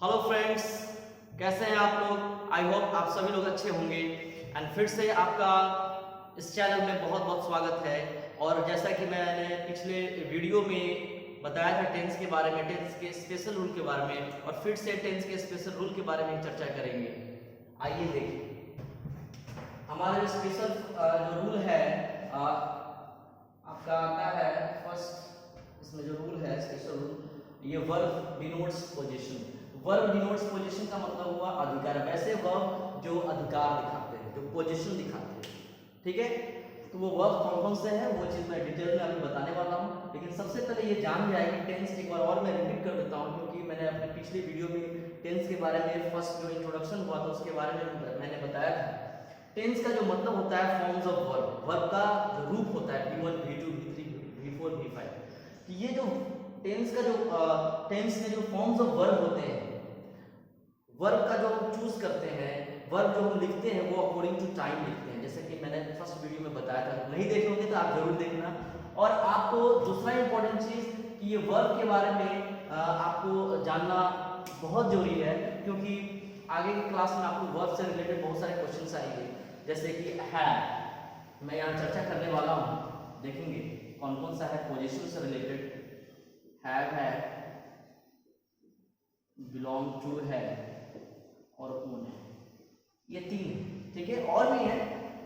Hello friends, कैसे हैं आप लोग। आई होप आप सभी लोग अच्छे होंगे। एंड फिर से आपका इस चैनल में बहुत बहुत स्वागत है। और जैसा कि मैंने पिछले वीडियो में बताया था टेंस के बारे में, टेंस के स्पेशल रूल के बारे में, और फिर से टेंस के स्पेशल रूल के बारे में चर्चा करेंगे। आइए देखिए, हमारा जो स्पेशल जो रूल है आपका आता है फर्स्ट। इसमें जो रूल है स्पेशल रूल, ये verb denotes position. Verb denotes position का मतलब हुआ अधिकार। वैसे वर्ब जो अधिकार दिखाते हैं, जो पोजीशन दिखाते हैं, ठीक है। तो वो वर्ब कौन कौन से हैं वो चीज मैं डिटेल में अभी बताने वाला हूँ। लेकिन सबसे पहले ये जान जाए कि टेंस, एक बार और मैं रिपीट कर देता हूँ क्योंकि मैंने अपने पिछले वीडियो में टेंस के बारे में फर्स्ट जो इंट्रोडक्शन हुआ था उसके बारे में मैंने बताया था। टेंस का जो मतलब होता है फॉर्म्स ऑफ वर्ब, वर्ब का जो रूप होता है V1 V2 V3 V4 V5। ये जो टेंस का जो टेंस में जो फॉर्म्स ऑफ वर्ब होते हैं, वर्ब का जो हम चूज करते हैं, वर्ब जो हम लिखते हैं वो अकॉर्डिंग टू टाइम लिखते हैं। जैसे कि मैंने फर्स्ट वीडियो में बताया था, नहीं देखे होंगे तो आप जरूर देखना। और आपको दूसरा इंपॉर्टेंट चीज कि ये वर्ब के बारे में आपको जानना बहुत जरूरी है, क्योंकि आगे की क्लास में आपको वर्ब से रिलेटेड बहुत सारे क्वेश्चंस आएंगे। जैसे कि है, मैं यहाँ चर्चा करने वाला हूँ, देखेंगे कौन कौन सा है पोजीशन से रिलेटेड। हैव है, बिलोंग टू है और ओन है, ये तीन है, ठीक है। और भी है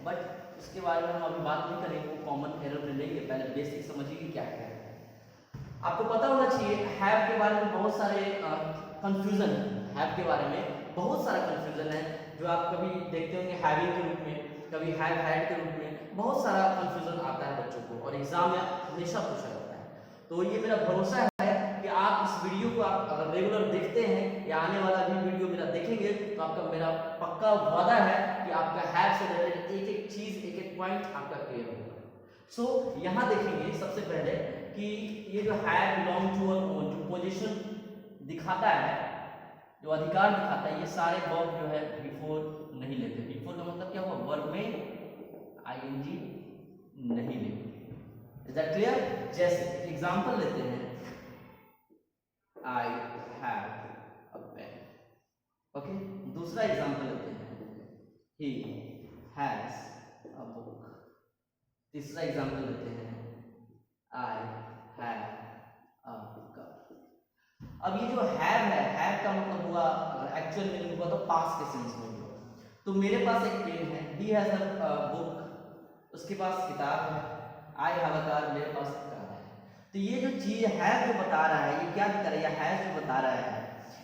बट इसके बारे में हम अभी बात नहीं करेंगे, वो कॉमन एरर में लेंगे। पहले बेसिक समझिए कि क्या क्या है। आपको पता होना चाहिए हैव के बारे में बहुत सारे कंफ्यूजन है। हैव के बारे में बहुत सारा कंफ्यूजन है, जो आप कभी देखते होंगे हैविंग के रूप में, कभी हैव हैड के रूप में। बहुत सारा कंफ्यूजन आता है बच्चों को और एग्जाम में हमेशा पूछा जाता है। तो ये मेरा भरोसा है कि आप इस वीडियो को आप अगर रेगुलर देखते हैं या आने वाला भी वीडियो मेरा देखेंगे तो आपका मेरा पक्का वादा है कि आपका हैव से रिलेटेड एक एक चीज, एक एक पॉइंट आपका क्लियर होगा। सो यहाँ देखेंगे सबसे पहले कि ये जो हैव, बिलोंग टू और ओन, जो पोजीशन दिखाता है, जो अधिकार दिखाता है, ये सारे वर्ब जो है बिफोर नहीं लेते। बिफोर का मतलब क्या हुआ, वर्ब में आईएनजी नहीं लेते। Is that clear. जैसे एग्जांपल लेते हैं, I have a pen. Okay, दूसरा एग्जांपल लेते हैं, ही हैज अ बुक। तीसरा एग्जांपल लेते हैं, आई हैव अ कप। अब ये जो हैव का मतलब हुआ, अगर एक्चुअल मीनिंग हुआ तो पास्ट के सेंस में हुआ। तो मेरे पास एक पेन है, ही हैज अ बुक, उसके पास किताब है। आई हैव अ कार, मेरे पास कार है। तो ये जो चीज हैव जो बता रहा है, ये क्या दिखा रहा है, ये हैव जो बता रहा है,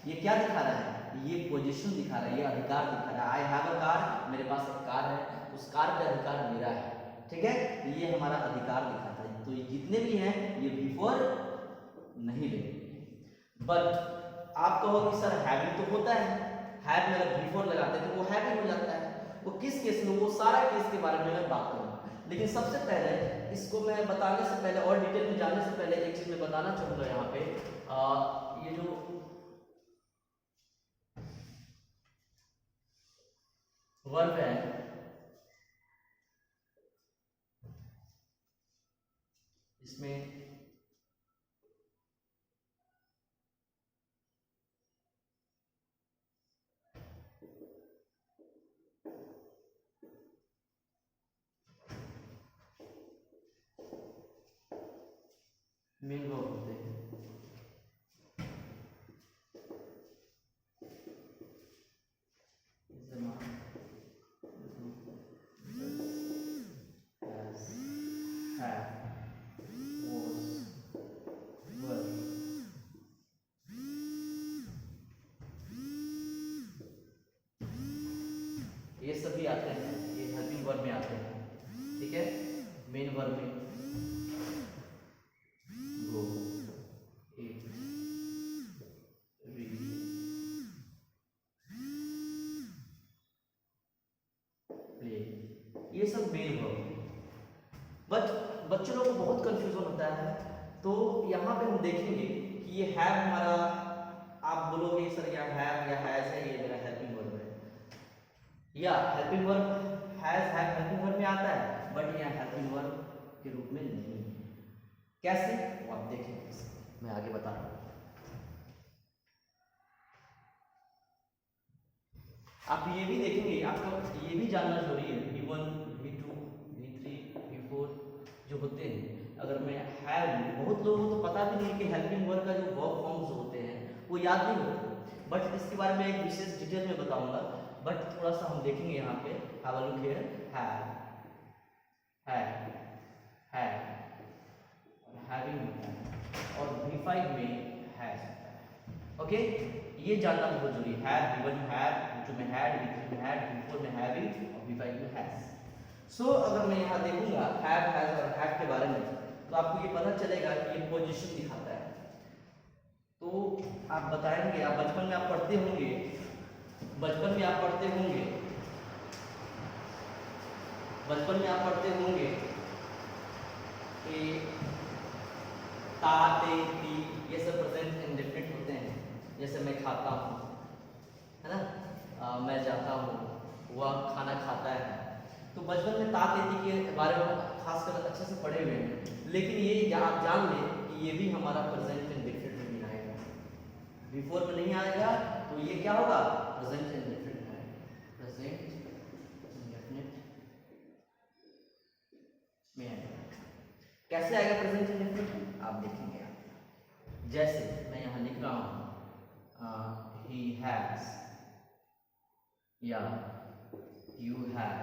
ये क्या दिखा रहा है, ये पोजीशन दिखा रहा है, ये अधिकार दिखा रहा है। आई हैव अ कार, मेरे पास एक कार है, उस कार का अधिकार मेरा है, ठीक है। तो ये हमारा अधिकार दिखाता है। तो ये जितने भी हैं ये बिफोर नहीं लेंगे। बट आप कहोगे सर हैविंग तो होता है, हैव में अगर बिफोर लगाते हैं तो वो हैविंग हो जाता है। वो किस केस में, वो सारा केस के बारे में मैं बात करूंगा। लेकिन सबसे पहले इसको मैं बताने से पहले और डिटेल में जानने से पहले एक चीज मैं बताना चाहूंगा यहाँ पे। ये जो वर्ब है, इसमें मेन वर्ब होते हैं। ये सभी आते हैं, ये हेल्पिंग वर्ब में आते हैं, ठीक है। मेन वर्ब में गो, ईट, रीड, प्ले, ये सब मेन वर्ब है। बट बच्चों लोगों को बहुत कंफ्यूजन होता है। तो यहाँ पे हम देखेंगे कि ये हैव हमारा, आप बोलोगे सर या हैव या हैज है, ये मेरा हेल्पिंग वर्ब है, या helping verb has have helping verb में आता है, बट यहाँ हेल्पिंग वर्ब के रूप में नहीं है। कैसे वो आप देखेंगे, मैं आगे बता रहा हूँ। आप ये भी देखेंगे, आपको ये भी जानना जरूरी है, V1 V2 V3 V4 जो होते हैं। अगर मैं हैव, बहुत लोगों को तो पता भी नहीं कि हेल्पिंग वर्ब का जो वर्ब फॉर्म्स होते हैं वो याद नहीं होते, बट इसके बारे में एक विशेष डिटेल में बताऊंगा। बट थोड़ा सा हम देखेंगे यहाँ पे, have a look here, have having और V5 में हैज। ओके, ये जानना बहुत जरूरी है। हैव, V1 में हैव, V2 में हैड, V3 में हैड, V4 में हैविंग और V5 में हैज। सो अगर मैं यहाँ देखूंगा हैव, हैज और हैव के बारे में, तो आपको ये पता चलेगा कि ये पोजीशन दिखाता है। तो आप बताएंगे, आप बचपन में आप पढ़ते होंगे, बचपन में आप पढ़ते होंगे, बचपन में आप पढ़ते होंगे कि ता, ते, ती, ये सब प्रेजेंट इंडेफिनिट होते हैं। जैसे मैं खाता हूँ, है ना, मैं जाता हूँ, वह खाना खाता है। तो बचपन में ता, ते, ती के बारे में खासकर अच्छे से पढ़े हुए हैं, लेकिन ये आप जान लें कि ये भी हमारा प्रेजेंट इंडेफिनिट में नहीं आएगा, V4 में नहीं आएगा, तो ये क्या होगा, प्रेजेंट इंडेफिनिट है, प्रेजेंट इंडेफिनिट में आएगा। कैसे आएगा प्रेजेंट इंडेफिनिट, आप देखेंगे। जैसे मैं यहाँ लिख रहा हूँ he has या you have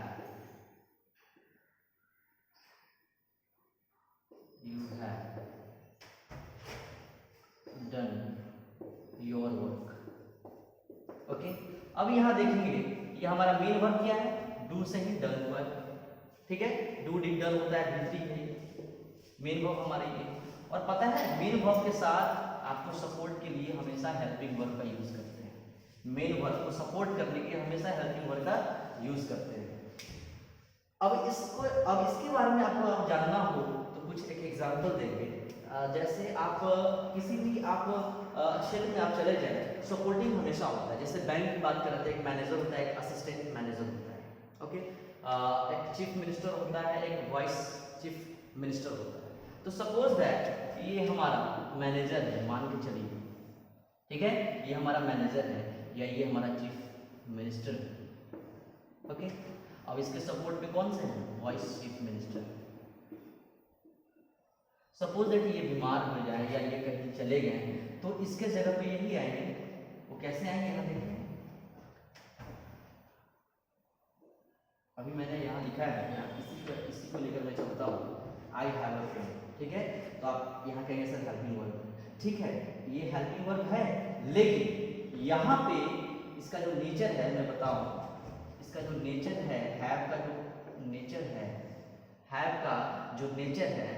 done your work। Okay, अब यहाँ देखेंगे ये हमारा मेन वर्ब क्या है, डू से ही डन हुआ है, ठीक है, डू डिड डन होता है, डू है मेन वर्ब हमारे ये। और पता है मेन वर्ब के साथ आपको सपोर्ट के लिए हमेशा हेल्पिंग वर्ब का यूज करते हैं, मेन वर्ब को सपोर्ट करने के लिए हमेशा हेल्पिंग वर्ब का यूज करते हैं। अब इसके बारे में आपको जानना हो तो कुछ एक एग्जांपल देंगे। जैसे आप किसी भी आप क्षेत्र में आप चले जाए, सपोर्टिंग हमेशा होता है। जैसे बैंक की बात करते हैं, एक मैनेजर होता है, एक असिस्टेंट मैनेजर होता है, ओके, एक चीफ मिनिस्टर होता है, एक वाइस चीफ मिनिस्टर होता है। तो सपोज दैट ये हमारा मैनेजर है, मान के चलिए, ठीक है, ये हमारा मैनेजर है या ये हमारा चीफ मिनिस्टर है, ओके। अब इसके सपोर्ट पे कौन से हैं, vice chief minister. Suppose that ये बीमार हो जाए या ये कहीं चले गए, तो इसके जगह पे यही आएंगे। वो कैसे आएंगे, यहाँ देखिए, अभी मैंने यहाँ लिखा है, यहाँ इसी को लेकर मैं चलता हूँ, आई हैव अ फ्रेंड, ठीक है। तो आप यहाँ कहेंगे सर हेल्पिंग वर्ब, ठीक है, ये हेल्पिंग वर्ब है, लेकिन यहाँ पे इसका जो नेचर है मैं बताऊँ, इसका जो नेचर है, हैव का जो नेचर है, हैव का जो नेचर है,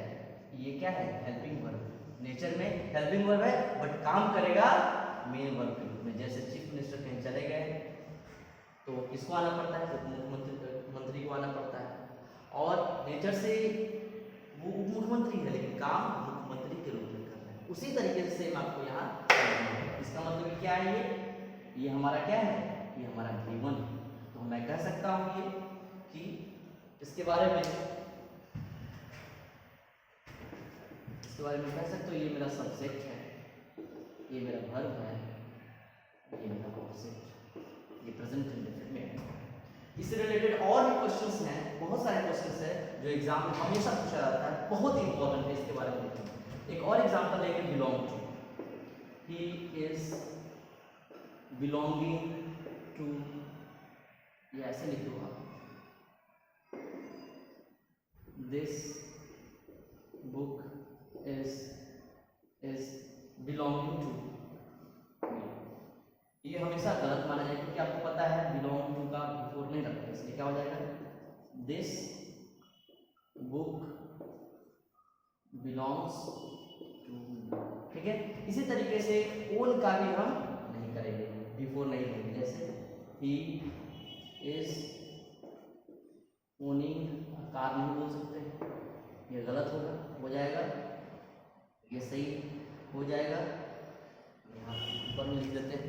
ये क्या है, हेल्पिंग वर्ब। नेचर में हेल्पिंग वर्ब है, बट काम करेगा मेन वर्ब के रूप में। जैसे चीफ मिनिस्टर कहीं चले गए तो किसको आना पड़ता है, मुख्यमंत्री को आना पड़ता है, और नेचर से वो उप मुख्यमंत्री है, लेकिन काम मुख्यमंत्री के रूप में कर रहे हैं। उसी तरीके से मैं आपको यहाँ, इसका मतलब क्या है, ये हमारा क्या है, ये हमारा V1। तो मैं कह सकता हूँ ये कि इसके बारे में कह सकते हो, ये मेरा सब्जेक्ट है, ये मेरा वर्ब है, ये मेरा ऑब्जेक्ट, ये प्रेजेंट इंडेफिनिट में है। इससे रिलेटेड और भी क्वेश्चंस हैं, बहुत सारे क्वेश्चंस हैं जो एग्जाम में हमेशा पूछा जाता है, बहुत इंपॉर्टेंट है, इसके बारे में देखें। एक और एग्जांपल लेके, belong to, he is belonging to, ये ऐसे लिख दो आप, this book is belonging to। ये हमेशा गलत माना जाएगा, क्योंकि आपको पता है belong to का बिफोर नहीं रखते, इसलिए क्या हो जाएगा, this book belongs to, ठीक है। इसी तरीके से own का भी हम नहीं करेंगे, बिफोर नहीं लेंगे। जैसे he is owning कार नहीं बोल सकते, ये गलत होगा, हो जाएगा, ये सही हो जाएगा, यहाँ ऊपर में लिख देते हैं,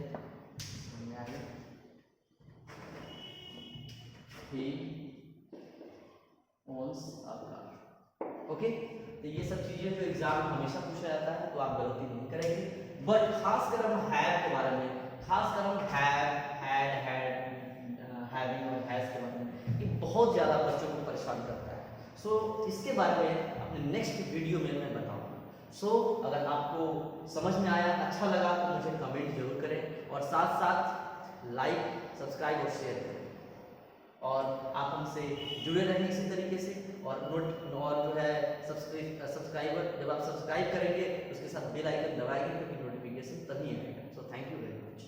समझ आ गया, he owns a car, okay. तो ये सब चीजें जो एग्जाम में हमेशा पूछा जाता है, तो आप गलती नहीं करेंगे। बट खासकर हम हैव के बारे में, खासकर हम हैव, हैड, हैड, हैविंग और हैज़ के बारे में, ये बहुत ज़्यादा बच्चों को परेशान करता है। सो इसके बारे में अपने नेक्स्ट वीडियो में मैं बताऊँगा। सो अगर आपको समझ में आया, अच्छा लगा तो मुझे कमेंट जरूर करें और साथ साथ लाइक, सब्सक्राइब और शेयर करें। और आप हमसे जुड़े रहें इसी तरीके से, और जो है सब्सक्राइबर जब आप सब्सक्राइब करेंगे उसके साथ बेल आइकन दबाएंगे क्योंकि नोटिफिकेशन तभी आएगा। So thank you very much.